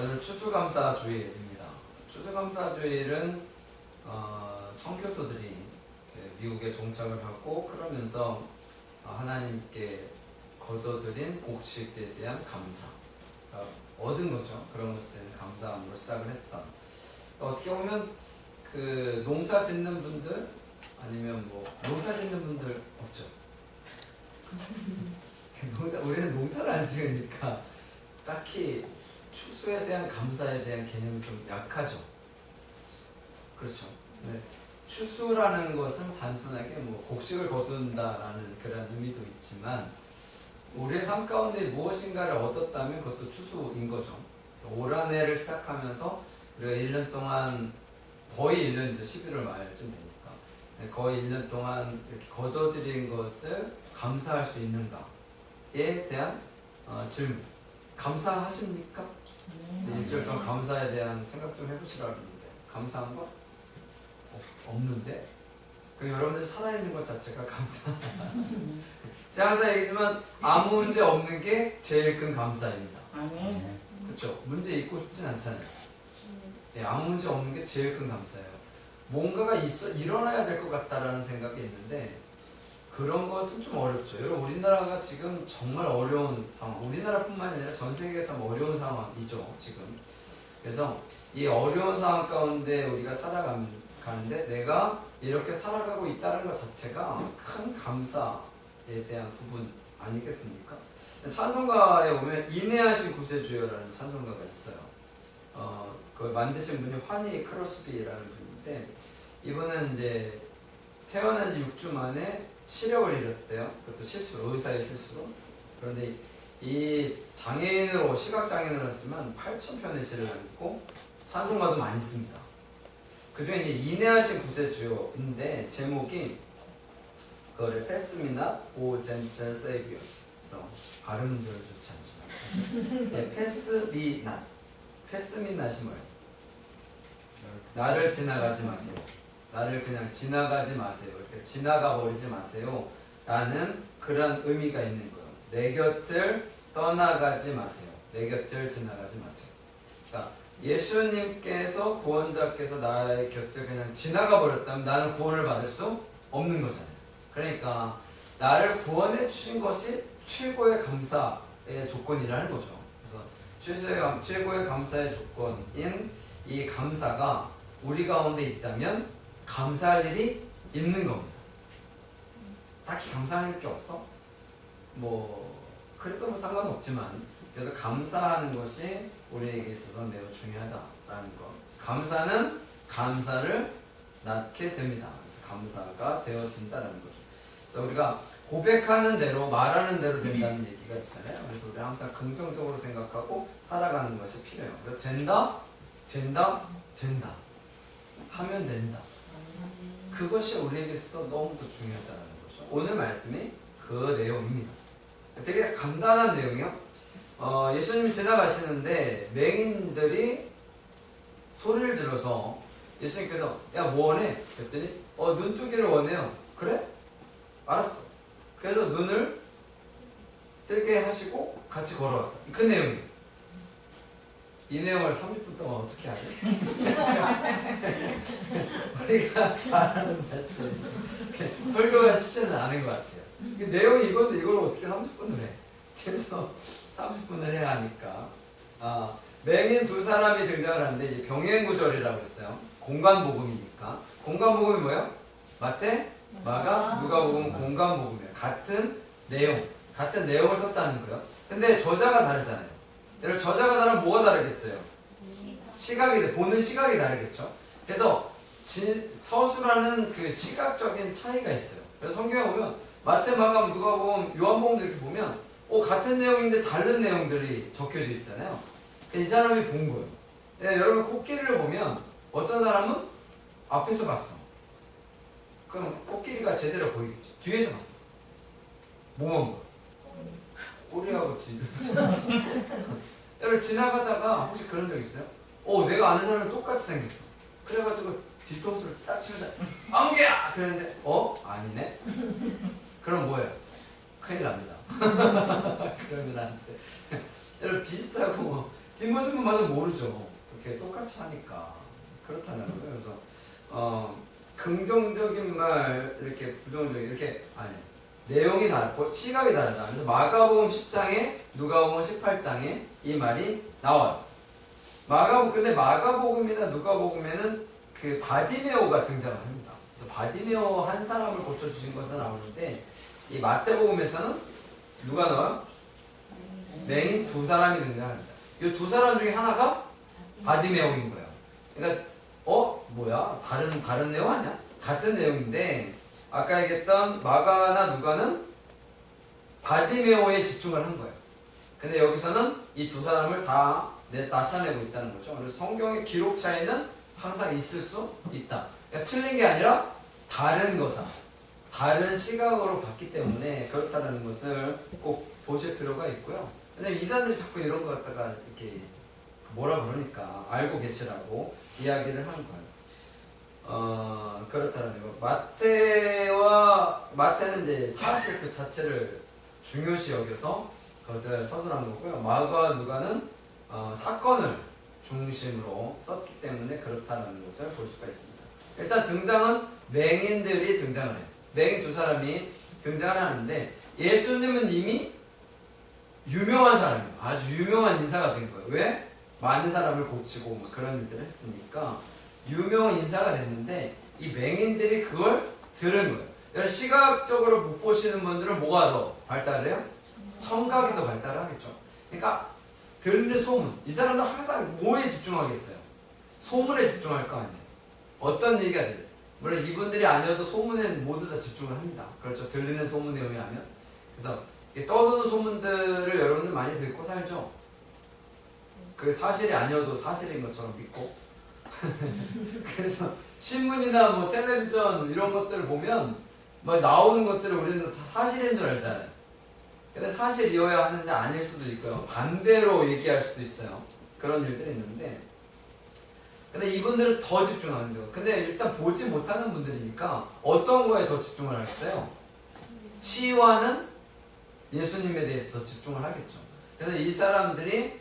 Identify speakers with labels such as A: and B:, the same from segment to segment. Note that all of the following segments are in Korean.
A: 오늘 추수감사주일입니다. 추수감사주일은 청교도들이 미국에 정착을 하고 그러면서 하나님께 거둬들인 곡식에 대한 감사, 얻은 거죠. 그런 것에 대한 감사함으로 시작을 했던. 어떻게 보면 그 농사 짓는 분들 아니면 뭐 농사 짓는 분들 없죠. 우리는 농사를 안 지으니까 딱히 추수에 대한 감사에 대한 개념이 좀 약하죠. 그렇죠. 네. 추수라는 것은 단순하게 뭐 곡식을 거둔다라는 그런 의미도 있지만 우리의 삶 가운데 무엇인가를 얻었다면 그것도 추수인 거죠. 올 한 해를 시작하면서 우리가 1년 동안 거의 1년이죠. 11월 말쯤 되니까 거의 1년 동안 이렇게 거둬들인 것을 감사할 수 있는가에 대한 질문. 감사하십니까? 네. 일주일 동안 감사에 대한 생각 좀 해보시라고 했는데 감사한 거? 없는데? 그 여러분들 살아있는 것 자체가 감사. 제가 항상 얘기하지만 아무 문제 없는 게 제일 큰 감사입니다. 그렇죠? 문제 있고 싶진 않잖아요. 네, 아무 문제 없는 게 제일 큰 감사예요. 뭔가가 일어나야 될 것 같다라는 생각이 있는데 그런 것은 좀 어렵죠. 여러분 우리나라가 지금 정말 어려운 상황, 우리나라뿐만 아니라 전 세계가 참 어려운 상황이죠 지금. 그래서 이 어려운 상황 가운데 우리가 살아가는데 내가 이렇게 살아가고 있다는 것 자체가 큰 감사에 대한 부분 아니겠습니까? 찬송가에 보면 인내하신 구세주여라는 찬송가가 있어요. 그걸 만드신 분이 환희 크로스비라는 분인데 이분은 이제 태어난 지 6주 만에 시력을 잃었대요. 그것도 실수로, 의사의 실수로. 그런데 이 장애인으로, 시각장애인으로 했지만 8,000편의 시를 남기고 찬송가도 많이 씁니다. 그 중에 이제 인내하신 구세주요인데 제목이 그거를 패스미나 오 젠틀 세이비어. 그래서 발음은 별로 좋지 않지만 네, 패스미낫이 뭐예요? 나를 지나가지 마세요. 나를 그냥 지나가지 마세요. 이렇게 지나가 버리지 마세요. 라는 그런 의미가 있는 거예요. 내 곁을 떠나가지 마세요. 내 곁을 지나가지 마세요. 그러니까 예수님께서 구원자께서 나의 곁을 그냥 지나가 버렸다면 나는 구원을 받을 수 없는 거잖아요. 그러니까 나를 구원해 주신 것이 최고의 감사의 조건이라는 거죠. 그래서 최고의 감사의 조건인 이 감사가 우리 가운데 있다면 감사할 일이 있는 겁니다. 딱히 감사할 게 없어? 그래도 상관없지만 그래도 감사하는 것이 우리에게 있어서 매우 중요하다라는 것. 감사는 감사를 낳게 됩니다. 그래서 감사가 되어진다는 거죠. 우리가 고백하는 대로 말하는 대로 된다는 얘기가 있잖아요. 그래서 우리 항상 긍정적으로 생각하고 살아가는 것이 필요해요. 그래서 된다 하면 된다. 그것이 우리에게 있어서 너무도 중요하다는 거죠. 오늘 말씀이 그 내용입니다. 되게 간단한 내용이요. 예수님이 지나가시는데 맹인들이 소리를 질러서 예수님께서 야 뭐 원해? 그랬더니 눈뜨기를 원해요. 그래? 알았어. 그래서 눈을 뜨게 하시고 같이 걸어왔다. 그 내용이에요. 이 내용을 30분 동안 어떻게 하죠? 우리가 잘하는 말씀 설교가 쉽지는 않은 것 같아요. 내용이 이건데 이걸 어떻게 30분을 해? 그래서 30분을 해야 하니까 맹인 두 사람이 등장을 하는데 이제 병행구절이라고 했어요. 공간복음이니까. 공간복음이 뭐예요? 마태, 마가, 누가복음 공간복음이에요. 같은 내용을 썼다는 거예요. 근데 저자가 다르잖아요. 여러분 저자가 다르면 뭐가 다르겠어요? 시각이 보는 시각이 다르겠죠. 그래서 서술하는 그 시각적인 차이가 있어요. 그래서 성경에 보면 마태, 마가, 누가복음, 요한복음 이렇게 보면 같은 내용인데 다른 내용들이 적혀져 있잖아요. 이 사람이 본 거예요. 여러분 코끼리를 보면 어떤 사람은 앞에서 봤어. 그럼 코끼리가 제대로 보이겠죠. 뒤에서 봤어. 뭐만 봐? 꼬리하고 뒤. 여러분 지나가다가 혹시 그런 적 있어요? 내가 아는 사람이 똑같이 생겼어. 그래가지고 뒤통수를 딱 치면서 안개야! 그랬는데 아니네? 그럼 뭐예요? 큰일 납니다. 그러면 안 돼. 여러분 비슷하고 뒷모습은 맞아 모르죠. 그렇게 똑같이 하니까 그렇다는 거예요. 그래서 긍정적인 말 이렇게 부정적인 이렇게 아니 내용이 다르고 시각이 다르다. 그래서 마가복음 10장에 누가복음 18장에 이 말이 나와요. 근데 마가복음이나 누가복음에는 그 바디메오가 등장을 합니다. 그래서 바디메오 한 사람을 고쳐주신 것은 나오는데 이 마태복음에서는 누가 나와요? 맹인 두 사람이 등장합니다. 이 두 사람 중에 하나가 바디메오인 거예요. 그러니까 뭐야? 다른 내용 아니야? 같은 내용인데 아까 얘기했던 마가나 누가는 바디메오에 집중을 한 거예요. 근데 여기서는 이 두 사람을 다 나타내고 있다는 거죠. 그래서 성경의 기록 차이는 항상 있을 수 있다. 그러니까 틀린 게 아니라 다른 거다. 다른 시각으로 봤기 때문에 그렇다는 것을 꼭 보실 필요가 있고요. 왜냐면 이단들이 자꾸 이런 거 갖다가 이렇게 뭐라 그러니까 알고 계시라고 이야기를 하는 거예요. 그렇다는 거. 마태는 이제 사실 그 자체를 중요시 여겨서 그것을 서술한 거고요. 마가 누가는 사건을 중심으로 썼기 때문에 그렇다는 것을 볼 수가 있습니다. 일단 등장은 맹인들이 등장을 해요. 맹인 두 사람이 등장을 하는데 예수님은 이미 유명한 사람이에요. 아주 유명한 인사가 된 거예요. 왜? 많은 사람을 고치고 뭐 그런 일들을 했으니까 유명한 인사가 됐는데 이 맹인들이 그걸 들은 거예요. 여러분 시각적으로 못 보시는 분들은 뭐가 더 발달해요? 청각이 더 발달하겠죠. 그러니까 들리는 소문. 이 사람도 항상 뭐에 집중하겠어요? 소문에 집중할 거 아니에요. 어떤 얘기가 돼요? 물론 이분들이 아니어도 소문에 모두 다 집중을 합니다. 그렇죠. 들리는 소문에 의하면. 그래서 떠도는 소문들을 여러분들 많이 듣고 살죠. 그 사실이 아니어도 사실인 것처럼 믿고. 그래서 신문이나 뭐 텔레비전 이런 것들을 보면 막 나오는 것들을 우리는 사실인 줄 알잖아요. 근데 사실이어야 하는데 아닐 수도 있고요. 반대로 얘기할 수도 있어요. 그런 일들이 있는데 근데 이분들은 더 집중하는 거예요. 근데 일단 보지 못하는 분들이니까 어떤 거에 더 집중을 하겠어요? 치유하는 예수님에 대해서 더 집중을 하겠죠. 그래서 이 사람들이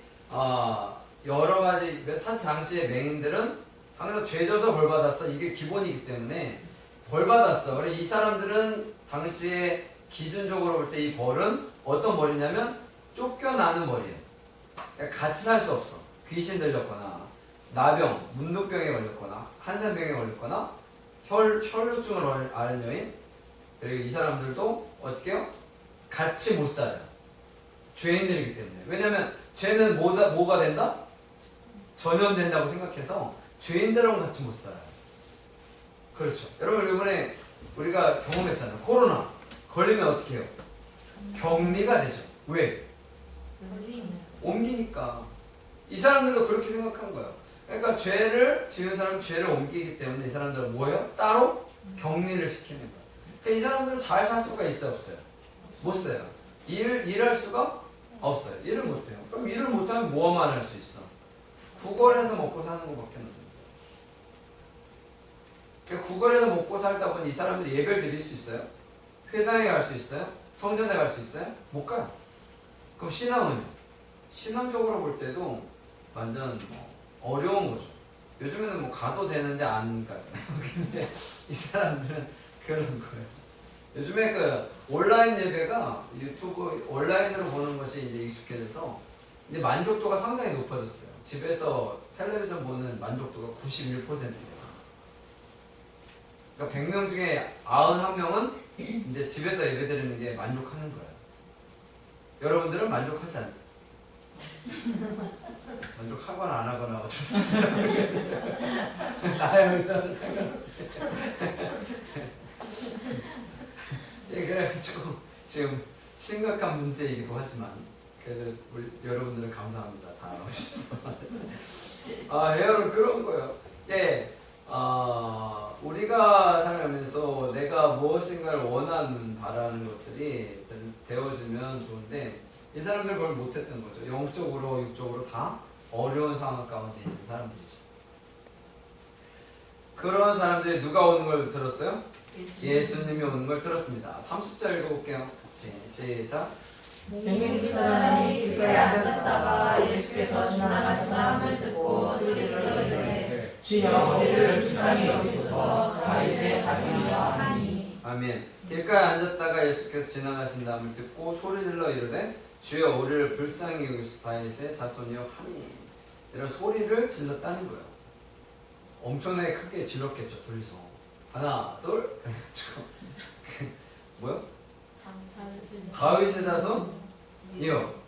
A: 여러 가지 사실 당시의 맹인들은 항상 죄져서 벌받았어. 이게 기본이기 때문에 벌받았어. 그래서 이 사람들은 당시에 기준적으로 볼 때 이 벌은 어떤 벌이냐면 쫓겨나는 벌이에요. 그러니까 같이 살 수 없어. 귀신 들렸거나 나병, 문둥병에 걸렸거나 한산병에 걸렸거나 혈루증을 앓은 여인 그리고 이 사람들도 어떻게 해요? 같이 못 살아요. 죄인들이기 때문에. 왜냐면 죄는 뭐가 된다? 전염된다고 생각해서 죄인들하고 같이 못 살아요. 그렇죠. 여러분 이번에 우리가 경험했잖아요. 코로나 걸리면 어떻게 해요? 격리가 되죠. 왜? 옮기니까. 이 사람들도 그렇게 생각한 거예요. 그러니까 죄를 지은 사람은 죄를 옮기기 때문에 이 사람들은 뭐예요? 따로 격리를 시키는 거예요. 그러니까 이 사람들은 잘 살 수가 있어요? 없어요? 못 써요. 일할 수가 없어요. 일을 못해요. 그럼 일을 못하면 뭐만 할 수 있어? 구걸해서 먹고 사는 것밖에 안 돼요. 그러니까 구걸해서 먹고 살다 보니 이 사람들이 예배를 드릴 수 있어요? 회당에 갈 수 있어요? 성전에 갈 수 있어요? 못 가요. 그럼 신앙은요? 신앙적으로 볼 때도 완전 어려운 거죠. 요즘에는 뭐 가도 되는데 안 가잖아요. 근데 이 사람들은 그런 거예요. 요즘에 그 온라인 예배가 유튜브 온라인으로 보는 것이 이제 익숙해져서 이제 만족도가 상당히 높아졌어요. 집에서 텔레비전 보는 만족도가 91%예요. 그러니까 100명 중에 91명은 이제 집에서 예배드리는 게 만족하는 거예요. 여러분들은 만족하지 않아요. 만족하거나 안 하거나 어쩌지 나야 의사는 상관없이. 예, 그래가지고 지금 심각한 문제이기도 하지만 그래도 우리 여러분들은 감사합니다. 다 나오셔서. 여러분 그런 거예요. 예, 우리가 살아가면서 내가 무엇인가를 원하는 바라는 것들이 되어지면 좋은데 이 사람들 그걸 못했던 거죠. 영적으로 육적으로 다 어려운 상황 가운데 있는 사람들이죠. 그런 사람들이 누가 오는 걸 들었어요? 예수님이 오는 걸 들었습니다. 30절 읽어볼게요. 같이 시작.
B: 맹인 두 사람이 길가에 앉았다가 예수께서 지나가신다함을 듣고 소리를 이르되 주여 우리를 불쌍히 여기소서. 다윗의 자손이여 하니.
A: 아멘. 길가에 앉았다가 예수께서 지나가신 다음을 듣고 소리질러 이르되 주여 우리를 불쌍히 여기소서. 다윗의 자손이여 하니. 이런 소리를 질렀다는 거예요. 엄청나게 크게 질렀겠죠. 둘이서 하나 둘 그래가지고 뭐요? 다윗의 자손이여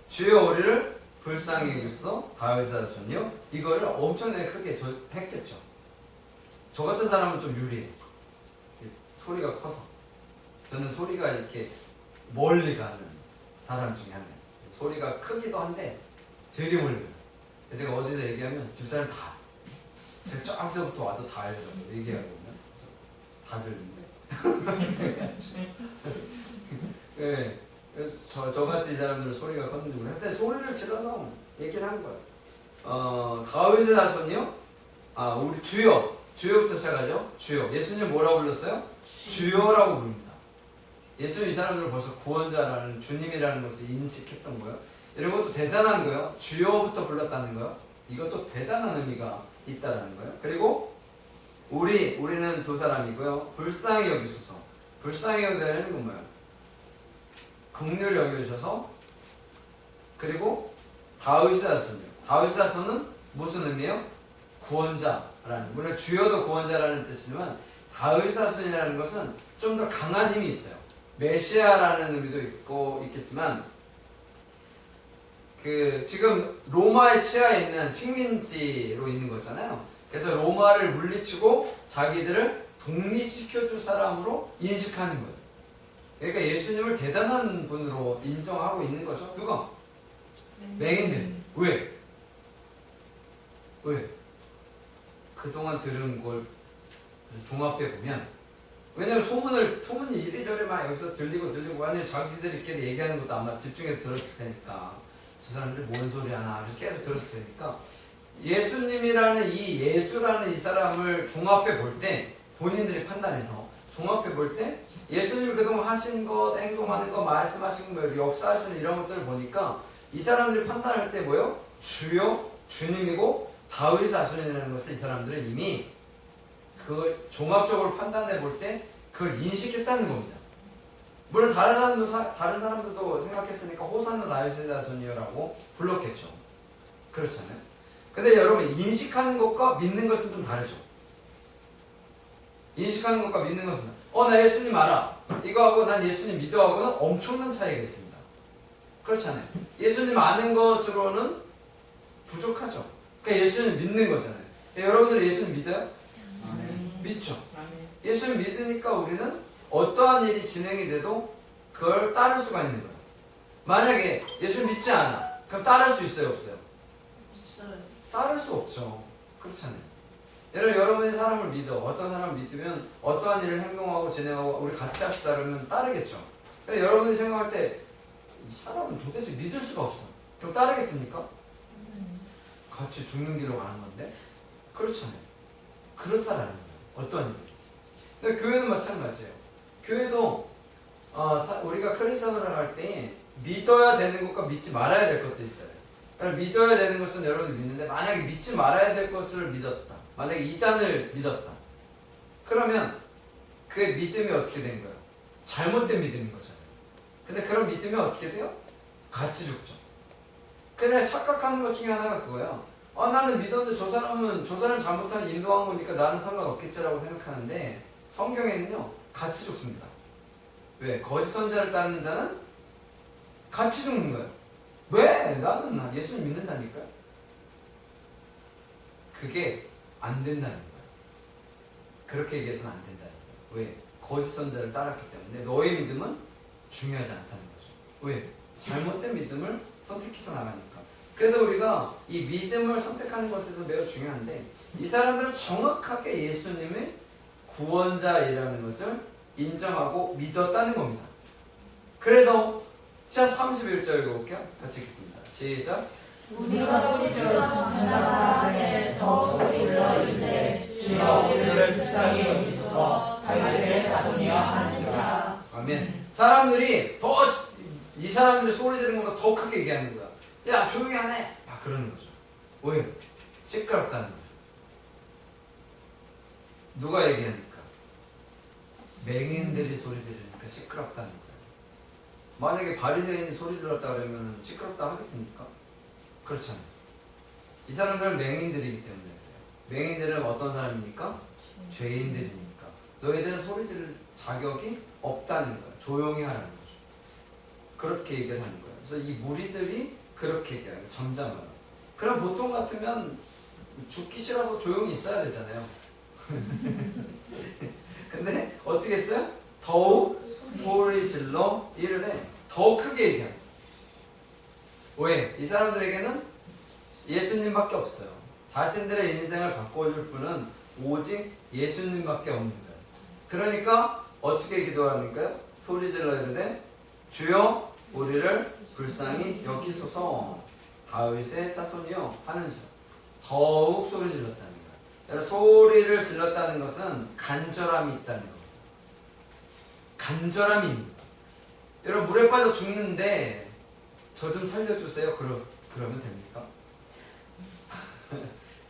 A: 주여 우리를 불쌍히 여기소서. 다윗의 자손이여. 이거를 엄청나게 크게 했겠죠. 저 같은 사람은 좀 유리해. 소리가 커서. 저는 소리가 이렇게 멀리 가는 사람 중에 한 명. 소리가 크기도 한데 되게 멀리 가요. 제가 어디서 얘기하면 집사람 다 제가 저기서부터 와도 다 알죠. 얘기하고 보면 다 들리는데 네, 저같이 이 사람들은 소리가 컸는지 모르겠어요. 근데 소리를 질러서 얘기를 한 거예요. 다윗의 자손이요? 우리 주여부터 시작하죠. 주여. 예수님 뭐라고 불렀어요? 주여라고 부릅니다. 예수님 이 사람들은 벌써 구원자라는 주님이라는 것을 인식했던 거예요. 이런 것도 대단한 거예요. 주여부터 불렀다는 거예요. 이것도 대단한 의미가 있다는 거예요. 그리고 우리는 두 사람이고요. 불쌍히 여기소서. 불쌍히 여기다는 건 뭐예요? 긍휼히 여겨주셔서. 그리고 다윗의 자손이요. 다윗의 자손은 무슨 의미예요? 구원자라는. 물론 주여도 구원자라는 뜻이지만 다윗의 자손이라는 것은 좀 더 강한 힘이 있어요. 메시아라는 의미도 있겠지만 지금 로마의 치하에 있는 식민지로 있는 거잖아요. 그래서 로마를 물리치고 자기들을 독립시켜줄 사람으로 인식하는 거예요. 그러니까 예수님을 대단한 분으로 인정하고 있는 거죠. 누가? 맹인들. 왜? 그동안 들은 걸 종합해 보면, 왜냐면 소문이 이리저리 막 여기서 들리고 아니면 자기들끼리 얘기하는 것도 아마 집중해서 들었을 테니까, 저 사람들이 뭔 소리 하나 그래서 계속 들었을 테니까, 예수님이라는 예수라는 이 사람을 종합해 볼 때, 본인들이 판단해서 종합해 볼 때 예수님이 그동안 하신 것, 행동하는 것, 말씀하신 것, 역사하시는 이런 것들을 보니까 이 사람들이 판단할 때 뭐예요? 주요, 주님이고 다윗의 자손이라는 것을 이 사람들은 이미 그 종합적으로 판단해 볼 때 그걸 인식했다는 겁니다. 물론 다른 사람들도 생각했으니까 호산나 다윗의 자손이여라고 불렀겠죠. 그렇잖아요. 근데 여러분, 인식하는 것과 믿는 것은 좀 다르죠. 인식하는 것과 믿는 것은 나 예수님 알아, 이거하고 난 예수님 믿어하고는 엄청난 차이가 있습니다. 그렇잖아요. 예수님 아는 것으로는 부족하죠. 그러니까 예수님 믿는 거잖아요. 여러분들 예수님 믿어요? 믿죠. 예수님 믿으니까 우리는 어떠한 일이 진행이 돼도 그걸 따를 수가 있는 거예요. 만약에 예수님 믿지 않아, 그럼 따를 수 있어요, 없어요? 따를 수 없죠. 그렇잖아요. 여러분이 사람을 믿어, 어떤 사람을 믿으면 어떠한 일을 행동하고 진행하고 우리 같이 합시다 그러면 따르겠죠. 근데 여러분이 생각할 때 이 사람은 도대체 믿을 수가 없어. 그럼 따르겠습니까? 같이 죽는 길로 가는 건데? 그렇잖아요. 그렇다라는 거예요. 어떤 일이. 근데 교회는 마찬가지예요. 교회도 우리가 크리스천으로 할 때 믿어야 되는 것과 믿지 말아야 될 것도 있잖아요. 그러니까 믿어야 되는 것은 여러분이 믿는데, 만약에 믿지 말아야 될 것을 믿었다, 만약에 이단을 믿었다, 그러면 그의 믿음이 어떻게 된 거예요? 잘못된 믿음인 거잖아요. 근데 그런 믿음이 어떻게 돼요? 같이 죽죠. 그냥 착각하는 것 중에 하나가 그거예요. 나는 믿었는데 저 사람 잘못한 인도한 거니까 나는 상관없겠지라고 생각하는데, 성경에는요 같이 죽습니다. 왜? 거짓 선자를 따르는 자는 같이 죽는 거예요. 왜? 나는 예수님 믿는다니까요. 그게 안 된다는 거예요. 그렇게 얘기해서는 안 된다는 거예요. 왜? 거짓 선자를 따랐기 때문에 너의 믿음은 중요하지 않다는 거죠. 왜? 잘못된 믿음을 선택해서 나가니까. 그래서 우리가 이 믿음을 선택하는 것에서 매우 중요한데, 이 사람들은 정확하게 예수님의 구원자이라는 것을 인정하고 믿었다는 겁니다. 그래서 시작 31절 읽어볼게요. 같이 읽겠습니다. 시작.
B: 우리가 우리 주 천사가 앞에 더욱 소리질러 이르되 주여 우리를 불쌍히 여기소서. 다윗의 자손이여 하는지라.
A: 아멘. 사람들이 이 사람들이 소리 지르는 것보다 더 크게 얘기하는 거야. 야, 조용히 하네! 막 그러는 거죠. 왜? 시끄럽다는 거죠. 누가 얘기하니까? 맹인들이 소리 지르니까 시끄럽다는 거예요. 만약에 바리새인이 소리 질렀다 그러면 시끄럽다 하겠습니까? 그렇잖아요. 이 사람들은 맹인들이기 때문에 그래요. 맹인들은 어떤 사람입니까? 죄인들이니까. 너희들은 소리 지를 자격이 없다는 거예요. 조용히 하라는 거죠. 그렇게 얘기를 하는 거예요. 그래서 이 무리들이 그렇게 얘기해요. 점잖아요. 그럼 보통 같으면 죽기 싫어서 조용히 있어야 되잖아요. 근데 어떻게 했어요? 더욱 소리 질러 이르되 더 크게 얘기합니다. 왜? 이 사람들에게는 예수님밖에 없어요. 자신들의 인생을 바꿔줄 분은 오직 예수님밖에 없는 거예요. 그러니까 어떻게 기도하니까요? 소리 질러 이르되 주여 우리를 불쌍히 여기소서. 다윗의 자손이요 하는지라. 더욱 소리 질렀다는 거예요. 여러분, 소리를 질렀다는 것은 간절함이 있다는 겁니다. 간절함이 있는 거예요. 여러분, 물에 빠져 죽는데 저 좀 살려주세요. 그러면 됩니까?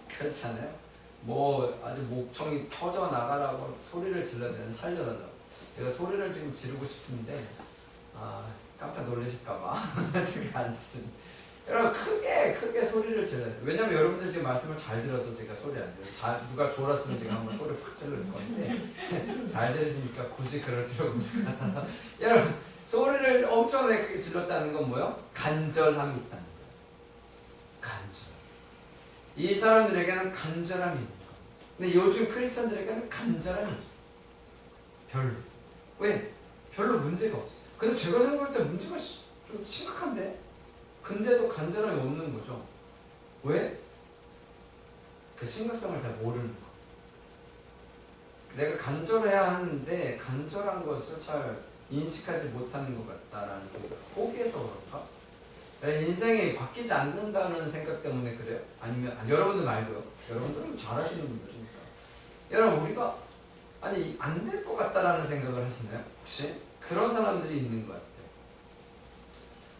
A: 그렇잖아요. 뭐 아주 목청이 터져 나가라고 소리를 질러야 되는, 살려달라고. 제가 소리를 지금 지르고 싶은데 깜짝 놀라실까봐 지금 안 지르는. 여러분, 크게 소리를 질러야 돼요. 왜냐면 여러분들 지금 말씀을 잘 들어서 제가 소리 안 들어요. 누가 졸았으면 제가 한번 소리를 팍 질러야 건데 잘 들으시니까 굳이 그럴 필요가 없을 것 같아서. 여러분, 소리를 엄청나게 크게 질렀다는 건 뭐예요? 간절함이 있다는 거예요. 간절. 이 사람들에게는 간절함이 있는 거예요. 근데 요즘 크리스천들에게는 간절함이 없어요. 별로. 왜? 별로 문제가 없어요. 근데 제가 생각할 때 문제가 좀 심각한데? 근데도 간절함이 없는 거죠. 왜? 그 심각성을 잘 모르는 거. 내가 간절해야 하는데 간절한 것을 잘 인식하지 못하는 것 같다라는 생각. 포기해서 그런가? 인생이 바뀌지 않는다는 생각 때문에 그래요? 아니면 여러분들 말고요. 여러분들은 잘하시는 분들이니까. 여러분, 우리가 안 될 것 같다라는 생각을 하시나요? 혹시? 그런 사람들이 있는 것 같아요.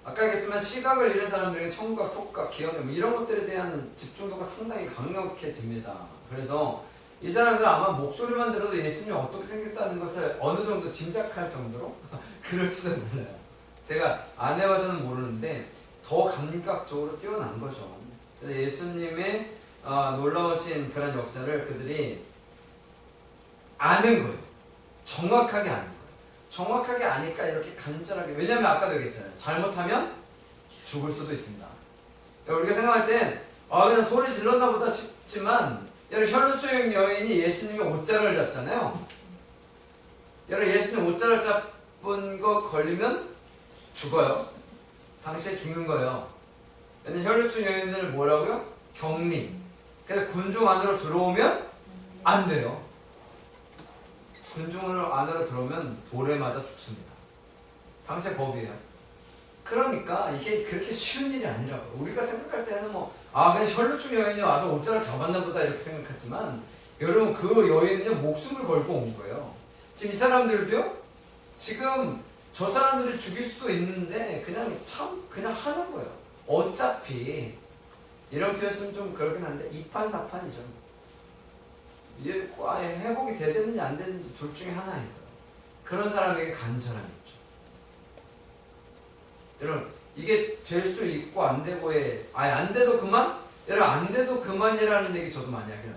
A: 아까 얘기했지만 시각을 잃은 사람들에게 청각, 촉각, 기억력 뭐 이런 것들에 대한 집중도가 상당히 강력해집니다. 그래서 이 사람들은 아마 목소리만 들어도 예수님이 어떻게 생겼다는 것을 어느 정도 짐작할 정도로 그럴지도 몰라요. 제가 안 해봐서는 모르는데 더 감각적으로 뛰어난 거죠. 그래서 예수님의 놀라우신 그런 역사를 그들이 아는 거예요. 정확하게 아는 거예요. 정확하게 아니까 이렇게 간절하게. 왜냐면 아까도 얘기했잖아요. 잘못하면 죽을 수도 있습니다. 우리가 생각할 땐 그냥 소리 질렀나 보다 싶지만, 여러분, 혈루증 여인이 예수님의 옷자락을 잡잖아요. 여러분, 예수님 옷자락 잡은 거 걸리면 죽어요. 당시에 죽는 거예요. 왜냐면 혈루증 여인을 뭐라고요? 격리. 그래서 군중 안으로 들어오면 안 돼요. 군중 안으로 들어오면 돌에 맞아 죽습니다. 당시의 법이에요. 그러니까 이게 그렇게 쉬운 일이 아니라고. 우리가 생각할 때는 그냥 혈루증 여인이 와서 옷자락 잡았나 보다 이렇게 생각하지만, 여러분, 그 여인은요 목숨을 걸고 온 거예요. 지금 이 사람들도요, 지금 저 사람들이 죽일 수도 있는데 그냥 하는 거예요. 어차피 이런 표현은 좀 그렇긴 한데 이판사판이죠. 이게 회복이 되든지 안 되든지 둘 중에 하나인 거예요. 그런 사람에게 간절함이 있죠. 여러분, 이게 될 수 있고 안 되고에 안 돼도 그만? 여러분, 안 돼도 그만이라는 얘기 저도 많이 하긴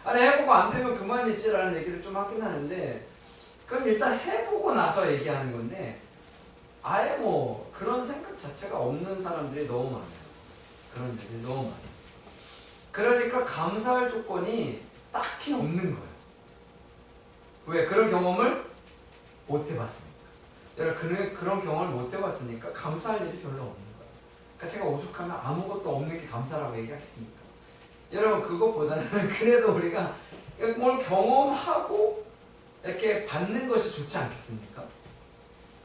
A: 하는데 해보고 안 되면 그만이지라는 얘기를 좀 하긴 하는데, 그건 일단 해보고 나서 얘기하는 건데 아예 그런 생각 자체가 없는 사람들이 너무 많아요. 그런 일이 너무 많아요. 그러니까 감사할 조건이 딱히 없는 거예요. 왜? 그런 경험을 못 해봤으니까. 여러분, 그런 경험을 못 해봤으니까 감사할 일이 별로 없는 거예요. 그러니까 제가 오죽하면 아무것도 없는 게 감사라고 얘기하겠습니까? 여러분, 그것보다는 그래도 우리가 뭘 경험하고 이렇게 받는 것이 좋지 않겠습니까?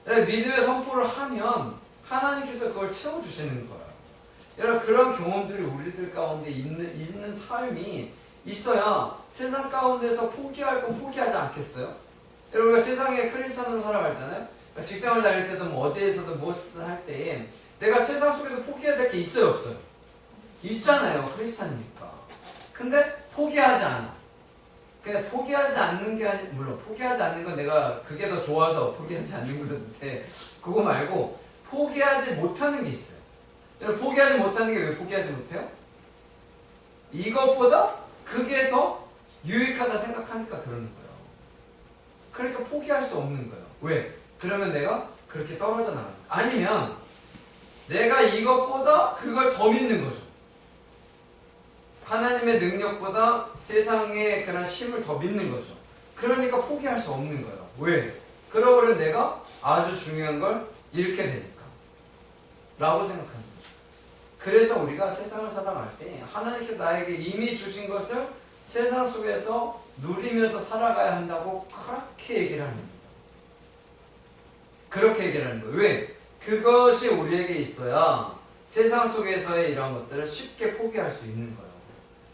A: 여러분, 믿음의 선포를 하면 하나님께서 그걸 채워주시는 거예요. 여러분, 그런 경험들이 우리들 가운데 있는 삶이 있어야 세상 가운데서 포기할 건 포기하지 않겠어요? 여러분, 우리가 세상에 크리스천으로 살아가잖아요. 직장을 다닐 때도 뭐 어디에서든 무엇이든 할 때에 내가 세상 속에서 포기해야 될 게 있어요, 없어요? 있잖아요, 크리스천이니까. 근데 포기하지 않아. 근데 포기하지 않는 게 물론 포기하지 않는 건 내가 그게 더 좋아서 포기하지 않는 건데, 그거 말고 포기하지 못하는 게 있어요. 여러분, 포기하지 못하는 게 왜 포기하지 못해요? 이것보다 그게 더 유익하다 생각하니까 그러는 거예요. 그러니까 포기할 수 없는 거예요. 왜? 그러면 내가 그렇게 떨어져 나가는 거예요. 아니면 내가 이것보다 그걸 더 믿는 거죠. 하나님의 능력보다 세상의 그런 힘을 더 믿는 거죠. 그러니까 포기할 수 없는 거예요. 왜? 그러고는 내가 아주 중요한 걸 잃게 되니까 라고 생각하는 거죠. 그래서 우리가 세상을 살아갈 때 하나님께서 나에게 이미 주신 것을 세상 속에서 누리면서 살아가야 한다고 그렇게 얘기를 하는 겁니다. 그렇게 얘기를 하는 거예요. 왜? 그것이 우리에게 있어야 세상 속에서의 이런 것들을 쉽게 포기할 수 있는 거예요.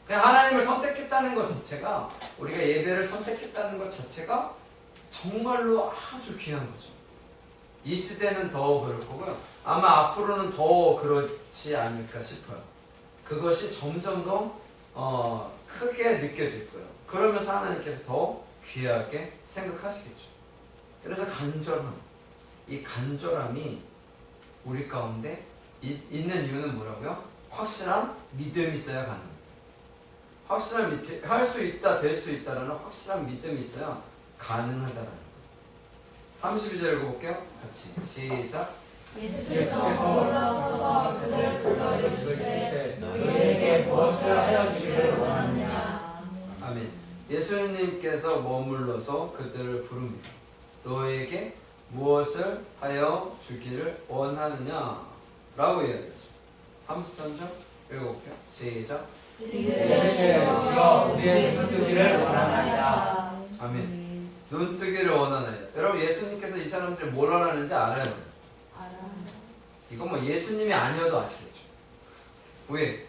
A: 그냥 하나님을 선택했다는 것 자체가, 우리가 예배를 선택했다는 것 자체가 정말로 아주 귀한 거죠. 이 시대는 더 그럴 거고요. 아마 앞으로는 더 그렇지 않을까 싶어요. 그것이 점점 더 크게 느껴질 거예요. 그러면서 하나님께서 더 귀하게 생각하시겠죠. 그래서 간절함, 이 간절함이 우리 가운데 있는 이유는 뭐라고요? 확실한 믿음이 있어야 가능해요. 확실한 믿음, 할 수 있다, 될 수 있다라는 확실한 믿음이 있어야 가능하다라는 거예요. 32절 읽어볼게요. 같이 시작.
B: 예수께서 올라서서 그들을 불러 이르시되 너희에게 무엇을 하여 주기를 원하느냐.
A: 아멘. 예수님께서 머물러서 그들을 부릅니다. 너에게 무엇을 하여 주기를 원하느냐 라고 이야기하죠. 33절 읽어볼게요. 시작.
B: 이들에게 주여 우리의 눈뜨기를 원하나이다.
A: 아멘. 눈뜨기를 원하나이다. 여러분, 예수님께서 이 사람들이 뭘 원하는지 알아요? 이건 뭐 예수님이 아니어도 아시겠죠. 왜?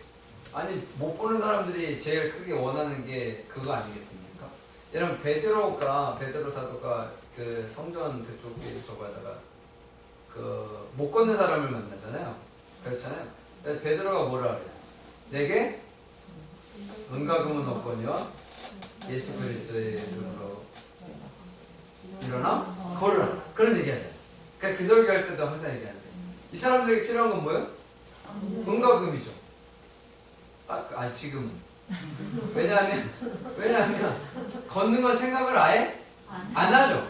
A: 아니, 못 보는 사람들이 제일 크게 원하는 게 그거 아니겠습니까? 여러분, 베드로 사도가 그 성전 그쪽에 저거다가 그 못 걷는 사람을 만나잖아요. 그렇잖아요. 베드로가 뭐라 그래요? 내게 은과 금은 없거니와 예수 그리스도의 이름으로 일어나 걸으라. 그런 얘기하세요. 그러니까 그 설교할 때도 항상 얘기하는데, 이 사람들에게 필요한 건 뭐예요? 은과 금이죠. 지금은. 왜냐하면 걷는 건 생각을 아예 안 하죠.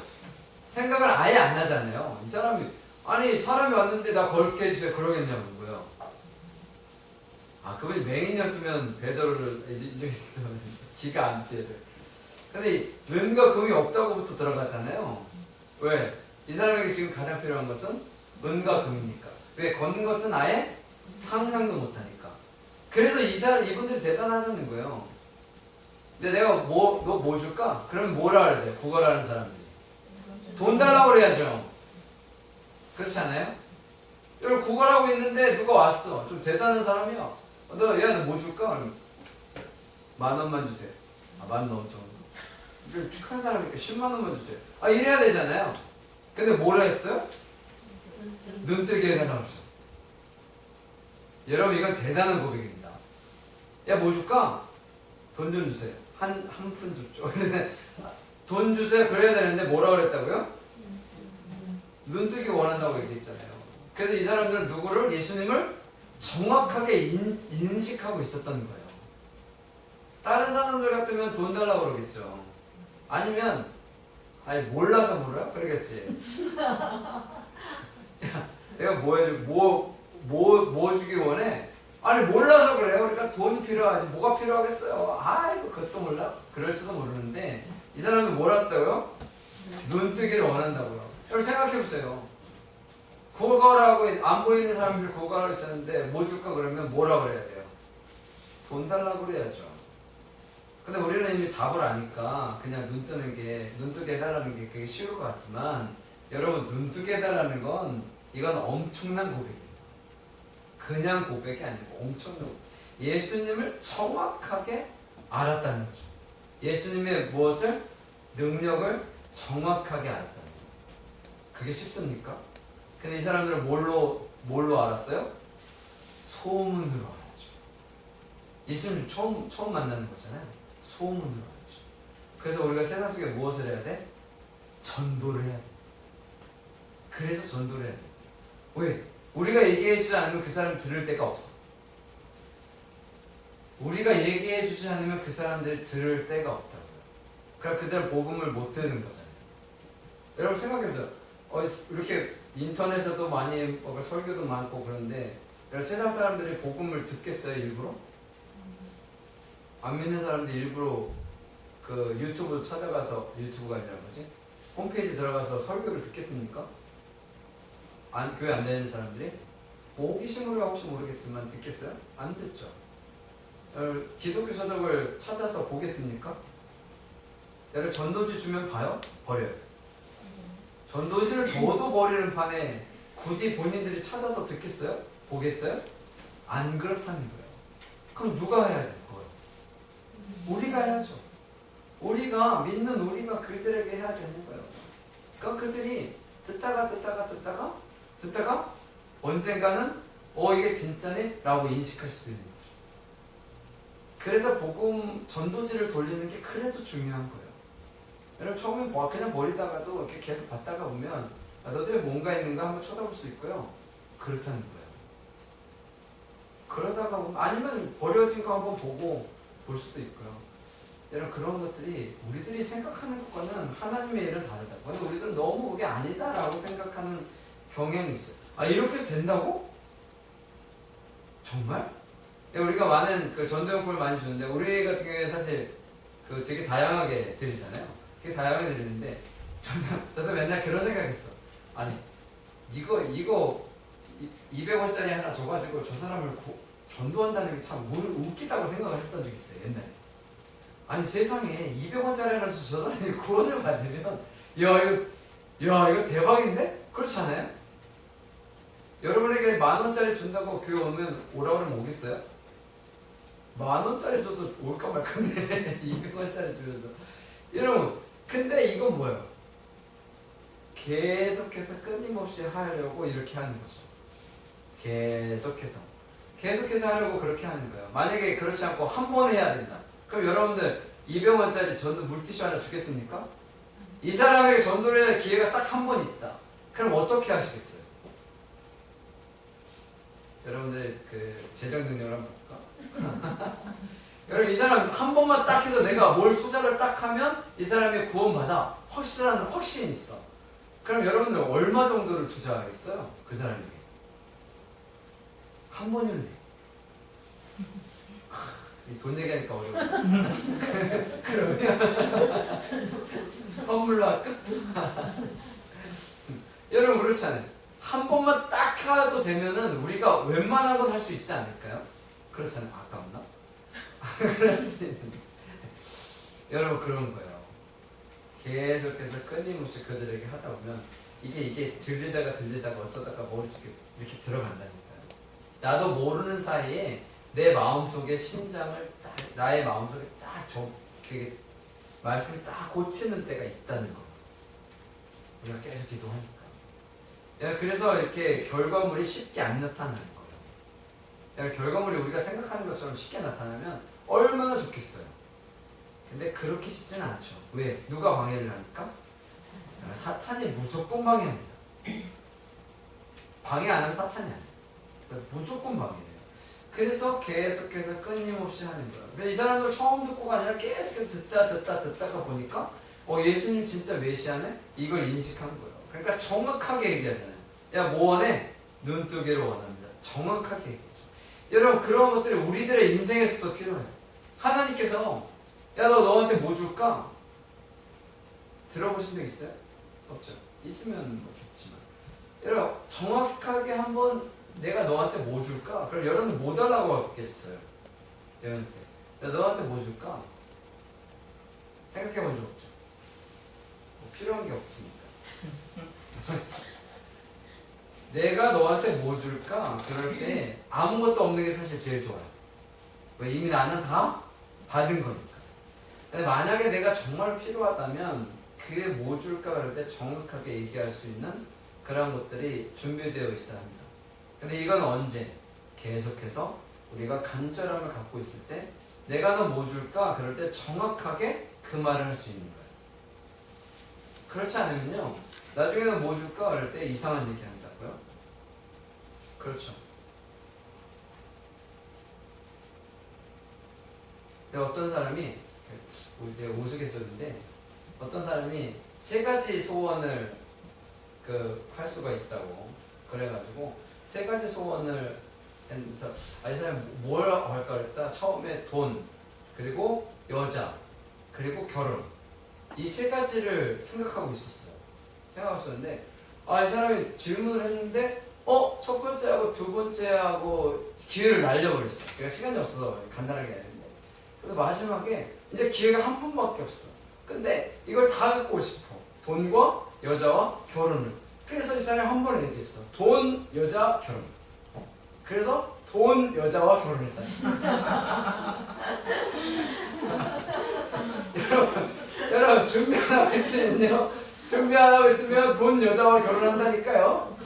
A: 생각을 아예 안 하잖아요. 이 사람이, 아니 사람이 왔는데 나 걸게 해주세요 그러겠냐고요. 그분이 맹인이었으면 베드로를 인정했으면 기가 안 튀어요. 근데 은과 금이 없다고부터 들어갔잖아요. 왜? 이 사람에게 지금 가장 필요한 것은 은과 금이니까. 왜? 걷는 것은 아예 상상도 못하니까. 그래서 이분들이 대단하다는 거예요. 근데 내가 너 뭐 줄까? 그러면 뭐라 그래야 돼? 구걸하는 사람들이 돈 달라고 그래야죠. 그렇지 않아요? 여기 구걸하고 있는데 누가 왔어. 좀 대단한 사람이야. 너 뭐 줄까? 그러면 10,000원만 주세요. 10,000원 넘죠. 좀 축한 사람이니까 100,000원만 주세요. 이래야 되잖아요. 근데 뭐라 했어요? 눈뜨게 해달라고 했어. 여러분, 이건 대단한 고백입니다. 야, 뭐 줄까? 돈 좀 주세요. 한 푼 줍죠. 돈 주세요. 그래야 되는데 뭐라 그랬다고요? 눈뜨기 원한다고 얘기했잖아요. 그래서 이 사람들은 누구를? 예수님을 정확하게 인식하고 있었던 거예요. 다른 사람들 같으면 돈 달라고 그러겠죠. 아니면 몰라서 물어요? 그러겠지. 야, 내가 뭐 해줄, 뭐 주기 원해? 몰라서 그래요. 그러니까 돈이 필요하지. 뭐가 필요하겠어요? 그것도 몰라? 그럴 수도 모르는데, 이 사람이 뭘 했다고요? 눈뜨기를 원한다고요. 여러분, 생각해보세요. 구걸하고, 안 보이는 사람들 구걸하고 있었는데, 뭐 줄까? 그러면 뭐라 그래야 돼요? 돈 달라고 그래야죠. 근데 우리는 이미 답을 아니까, 그냥 눈뜨게 해달라는 게 그게 쉬울 것 같지만, 여러분, 눈뜨게 해달라는 건, 이건 엄청난 고백이에요. 그냥 고백이 아니고 엄청난 고백. 예수님을 정확하게 알았다는 거죠. 예수님의 무엇을? 능력을 정확하게 알았다는 거예요. 그게 쉽습니까? 근데 이 사람들은 뭘로 알았어요? 소문으로 알았죠. 예수님 처음 만나는 거잖아요. 소문으로 알았죠. 그래서 우리가 세상 속에 무엇을 해야 돼? 전도를 해야 돼. 그래서 전도를 해야 돼. 왜? 우리가 얘기해주지 않으면 그 사람 들을 데가 없어. 우리가 얘기해주지 않으면 그 사람들이 들을 데가 없다고요. 그럼 그들은 복음을 못 듣는 거잖아요. 여러분 생각해보세요. 이렇게 인터넷에도 많이 설교도 많고 그런데 세상 사람들이 복음을 듣겠어요? 일부러? 안 믿는 사람들이 일부러 그 유튜브 찾아가서, 유튜브가 아니라 뭐지? 홈페이지 들어가서 설교를 듣겠습니까? 교회 안 다니는 사람들이? 뭐 호기심으로 혹시 모르겠지만 듣겠어요? 안 듣죠. 기독교 서적을 찾아서 보겠습니까? 여러분 전도지 주면 봐요? 버려요. 전도지를 줘도 버리는 판에 굳이 본인들이 찾아서 듣겠어요? 보겠어요? 안 그렇다는 거예요. 그럼 누가 해야 될 거예요? 우리가 해야죠. 우리가 믿는 우리가 그들에게 해야 되는 거예요. 그럼 그들이 듣다가 언젠가는 이게 진짜네? 라고 인식할 수도 있는 거죠. 그래서 복음 전도지를 돌리는 게 그래서 중요한 거예요. 여러분 처음엔 그냥 버리다가도 이렇게 계속 봤다가 보면 너들 뭔가 있는가 한번 쳐다볼 수 있고요. 그렇다는 거예요. 그러다가 보면 아니면 버려진 거 한번 보고 볼 수도 있고요. 여러분 그런 것들이 우리들이 생각하는 것과는 하나님의 일은 다르다. 근데 우리들은 너무 그게 아니다라고 생각하는 경향이 있어요. 이렇게 해서 된다고? 정말? 우리가 많은 그 전도용품을 많이 주는데 우리 같은 경우에 사실 되게 다양하게 드리잖아요. 되게 다양하게 드리는데 저도 맨날 그런 생각했어. 아니 이거 200원짜리 하나 줘가지고 저 사람을 전도한다는 게 참 웃기다고 생각을 했던 적이 있어요. 옛날에. 아니 세상에 200원짜리 하나 줘서 저 사람이 구원을 받으면 이거 대박인데? 그렇지 않아요? 여러분에게 10,000원짜리 준다고 교회 오라고 그러면 오겠어요? 10,000원짜리 줘도 올까 말까인데 200원짜리 주면서 여러분 근데 이건 뭐예요? 계속해서 끊임없이 하려고 이렇게 하는 거죠. 계속해서 하려고 그렇게 하는 거예요. 만약에 그렇지 않고 한 번 해야 된다. 그럼 여러분들 200원짜리 전도 물티슈 하나 주겠습니까? 이 사람에게 전도를 해야 할 기회가 딱 한 번 있다. 그럼 어떻게 하시겠어요? 여러분들 그 재정 능력을 한번 볼까? 여러분 이 사람 한 번만 딱 해서 내가 뭘 투자를 딱 하면 이 사람이 구원받아. 확실한 확신이 있어. 그럼 여러분들 얼마 정도를 투자하겠어요? 그 사람에게. 한 번이면 돼. 돈 얘기하니까 어려워. 그러면 선물로 할까? 여러분 그렇지 않아요? 한 번만 딱 하도 되면은 우리가 웬만한 건 할 수 있지 않을까요? 그렇지 않아요? 아까웠나? 그럴 수 있는데 여러분 그런 거예요. 계속해서 끊임없이 그들에게 하다 보면 이게 들리다가 어쩌다가 머릿속에 이렇게 들어간다니까요. 나도 모르는 사이에 내 마음속에 심장을 나의 마음속에 말씀을 딱 고치는 때가 있다는 거. 우리가 계속 기도하니까. 그래서 이렇게 결과물이 쉽게 안 나타나는 거예요. 결과물이 우리가 생각하는 것처럼 쉽게 나타나면 얼마나 좋겠어요. 근데 그렇게 쉽지는 않죠. 왜? 누가 방해를 하니까? 사탄이 무조건 방해합니다. 방해 안 하면 사탄이 아니에요. 무조건 방해해요. 그래서 계속해서 끊임없이 하는 거예요. 이 사람도 처음 듣고가 아니라 계속해서 듣다가 보니까 예수님 진짜 메시아네? 이걸 인식한 거예요. 그러니까 정확하게 얘기하잖아요. 야, 뭐 원해? 눈뜨기를 원합니다. 정확하게 얘기하죠. 여러분 그런 것들이 우리들의 인생에서도 필요해요. 하나님께서 야, 너한테 뭐 줄까? 들어보신 적 있어요? 없죠. 있으면 뭐 좋지만. 여러분 정확하게 한번 내가 너한테 뭐 줄까? 그럼 여러분 뭐 달라고 하겠어요? 여러분한테. 야, 너한테 뭐 줄까? 생각해 본 적 없죠. 뭐 필요한 게 없으니까. 내가 너한테 뭐 줄까? 그럴 때 아무것도 없는 게 사실 제일 좋아요. 왜? 이미 나는 다 받은 거니까. 근데 만약에 내가 정말 필요하다면 그에 뭐 줄까 그럴 때 정확하게 얘기할 수 있는 그런 것들이 준비되어 있어야 합니다. 근데 이건 언제? 계속해서 우리가 간절함을 갖고 있을 때 내가 너 뭐 줄까? 그럴 때 정확하게 그 말을 할 수 있는 거예요. 그렇지 않으면요, 나중에는 뭐 줄까? 그럴 때 이상한 얘기 한다고요. 그렇죠. 근데 어떤 사람이, 우리 내가 우스갯소리인데, 어떤 사람이 3가지 소원을 할 수가 있다고 그래가지고 3가지 소원을 해서 이 사람이 뭘 할까 그랬다. 처음에 돈, 그리고 여자, 그리고 결혼, 이 3가지를 생각하고 있었어요. 생각하고 있었는데 이 사람이 질문을 했는데 첫 번째하고 두 번째하고 기회를 날려버렸어요. 제가 시간이 없어서 간단하게 해야 되는데, 그래서 마지막에 이제 기회가 한 번밖에 없어. 근데 이걸 다 갖고 싶어. 돈과 여자와 결혼을. 그래서 이 사람이 한 번에 얘기했어. 돈, 여자, 결혼. 그래서 돈, 여자와 결혼을 했다. 여러분 준비 안 하고 있으면요. 준비 안 하고 있으면 돈, 여자와 결혼한다니까요.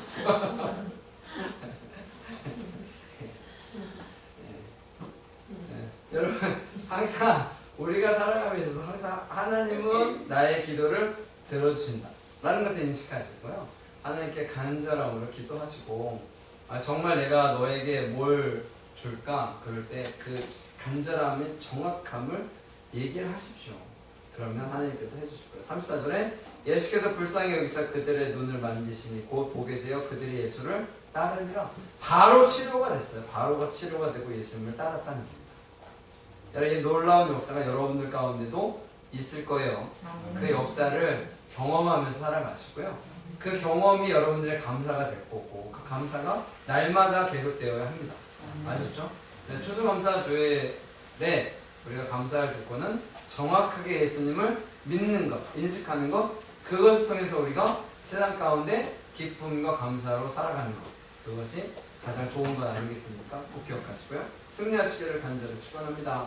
A: 여러분 항상 우리가 살아가면서 있어서 항상 하나님은 나의 기도를 들어주신다 라는 것을 인식하시고요. 하나님께 간절함으로 기도하시고 정말 내가 너에게 뭘 줄까? 그럴 때 그 간절함의 정확함을 얘기를 하십시오. 그러면 하나님께서 해주실 거예요. 34절에 예수께서 불쌍히 여기사 그들의 눈을 만지시니 곧 보게 되어 그들이 예수를 따르니라. 바로 치료가 됐어요. 바로 치료가 되고 예수님을 따랐다는 겁니다. 여러분, 이 놀라운 역사가 여러분들 가운데도 있을 거예요. 그 역사를 경험하면서 살아가시고요. 그 경험이 여러분들의 감사가 될 거고, 그 감사가 날마다 계속되어야 합니다. 아셨죠? 추수감사주일에 우리가 감사할 조건은 정확하게 예수님을 믿는 것, 인식하는 것, 그것을 통해서 우리가 세상 가운데 기쁨과 감사로 살아가는 것, 그것이 가장 좋은 것 아니겠습니까? 꼭 기억하시고요. 승리하시기를 간절히 축원합니다.